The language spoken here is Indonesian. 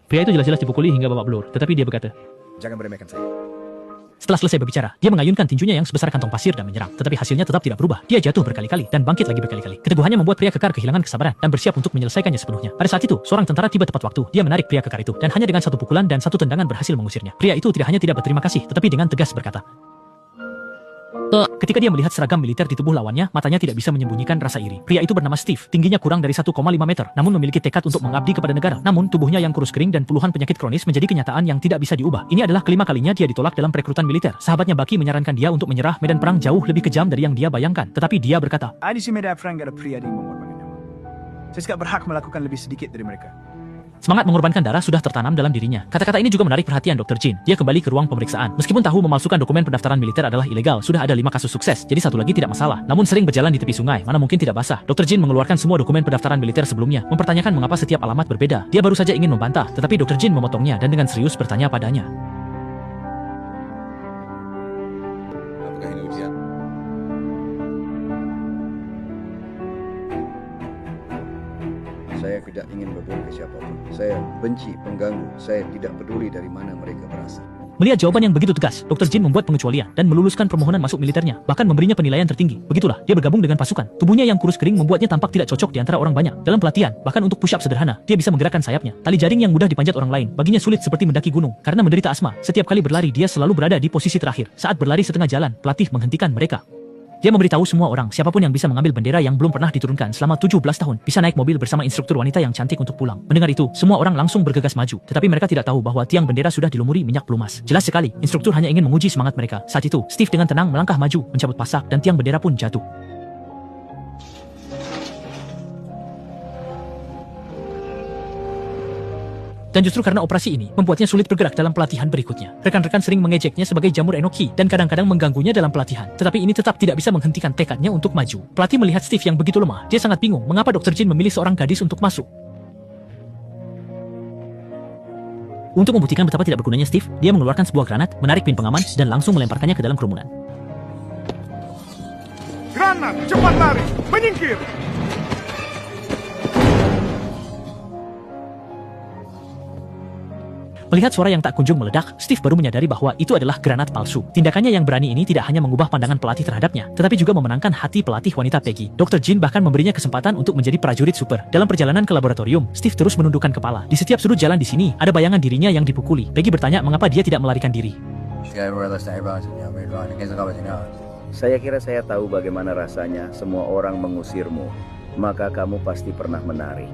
Pria itu jelas-jelas dipukuli hingga babak belur, tetapi dia berkata, Jangan meremehkan saya. setelah selesai berbicara, dia mengayunkan tinjunya yang sebesar kantong pasir dan menyerang, tetapi hasilnya tetap tidak berubah. Dia jatuh berkali-kali dan bangkit lagi berkali-kali. Keteguhannya membuat pria kekar kehilangan kesabaran dan bersiap untuk menyelesaikannya sepenuhnya. Pada saat itu, seorang tentara tiba tepat waktu. Dia menarik pria kekar itu dan hanya dengan satu pukulan dan satu tendangan berhasil mengusirnya. Pria itu tidak hanya tidak berterima kasih, tetapi dengan tegas berkata, ketika dia melihat seragam militer di tubuh lawannya, matanya tidak bisa menyembunyikan rasa iri. Pria itu bernama Steve, tingginya kurang dari 1,5 meter, namun memiliki tekad untuk mengabdi kepada negara. Namun, tubuhnya yang kurus kering dan puluhan penyakit kronis menjadi kenyataan yang tidak bisa diubah. Ini adalah kelima kalinya dia ditolak dalam perekrutan militer. Sahabatnya Bucky menyarankan dia untuk menyerah. Medan perang jauh lebih kejam dari yang dia bayangkan. Tetapi dia berkata, Di sini medan perang gak ada pria yang mengorbankan nyawa. Saya tidak berhak melakukan lebih sedikit dari mereka. semangat mengorbankan darah sudah tertanam dalam dirinya. Kata-kata ini juga menarik perhatian Dr. Jin. Dia kembali ke ruang pemeriksaan. Meskipun tahu memalsukan dokumen pendaftaran militer adalah ilegal, sudah ada 5 kasus sukses, jadi satu lagi tidak masalah. Namun sering berjalan di tepi sungai, mana mungkin tidak basah. Dr. Jin mengeluarkan semua dokumen pendaftaran militer sebelumnya, mempertanyakan mengapa setiap alamat berbeda. Dia baru saja ingin membantah, tetapi Dr. Jin memotongnya dan dengan serius bertanya padanya. Apakah ini ujian? Saya tidak ingin berbuat ke siapapun. Saya benci pengganggu. Saya tidak peduli dari mana mereka berasal. Melihat jawaban yang begitu tegas, Dr. Jin membuat pengecualian dan meluluskan permohonan masuk militernya, bahkan memberinya penilaian tertinggi. Begitulah, dia bergabung dengan pasukan. Tubuhnya yang kurus kering membuatnya tampak tidak cocok di antara orang banyak. Dalam pelatihan, bahkan untuk push-up sederhana, dia bisa menggerakkan sayapnya. Tali jaring yang mudah dipanjat orang lain, baginya sulit seperti mendaki gunung. Karena menderita asma, setiap kali berlari dia selalu berada di posisi terakhir. Saat berlari setengah jalan, pelatih menghentikan mereka. Dia memberitahu semua orang, siapapun yang bisa mengambil bendera yang belum pernah diturunkan selama 17 tahun, bisa naik mobil bersama instruktur wanita yang cantik untuk pulang. Mendengar itu, semua orang langsung bergegas maju. Tetapi mereka tidak tahu bahwa tiang bendera sudah dilumuri minyak pelumas. Jelas sekali, instruktur hanya ingin menguji semangat mereka. Saat itu, Steve dengan tenang melangkah maju, mencabut pasak, dan tiang bendera pun jatuh. Dan justru karena operasi ini, membuatnya sulit bergerak dalam pelatihan berikutnya. Rekan-rekan sering mengejeknya sebagai jamur enoki dan kadang-kadang mengganggunya dalam pelatihan. Tetapi ini tetap tidak bisa menghentikan tekadnya untuk maju. Pelatih melihat Steve yang begitu lemah. Dia sangat bingung mengapa Dr. Jin memilih seorang gadis untuk masuk. Untuk membuktikan betapa tidak bergunanya Steve, dia mengeluarkan sebuah granat, menarik pin pengaman, dan langsung melemparkannya ke dalam kerumunan. Granat, cepat lari, menyingkir! Melihat suara yang tak kunjung meledak, Steve baru menyadari bahwa itu adalah granat palsu. Tindakannya yang berani ini tidak hanya mengubah pandangan pelatih terhadapnya, tetapi juga memenangkan hati pelatih wanita Peggy. Dr. Jin bahkan memberinya kesempatan untuk menjadi prajurit super. Dalam perjalanan ke laboratorium, Steve terus menundukkan kepala. Di setiap sudut jalan di sini, ada bayangan dirinya yang dipukuli. Peggy bertanya mengapa dia tidak melarikan diri. Saya kira saya tahu bagaimana rasanya semua orang mengusirmu. Maka kamu pasti pernah menari.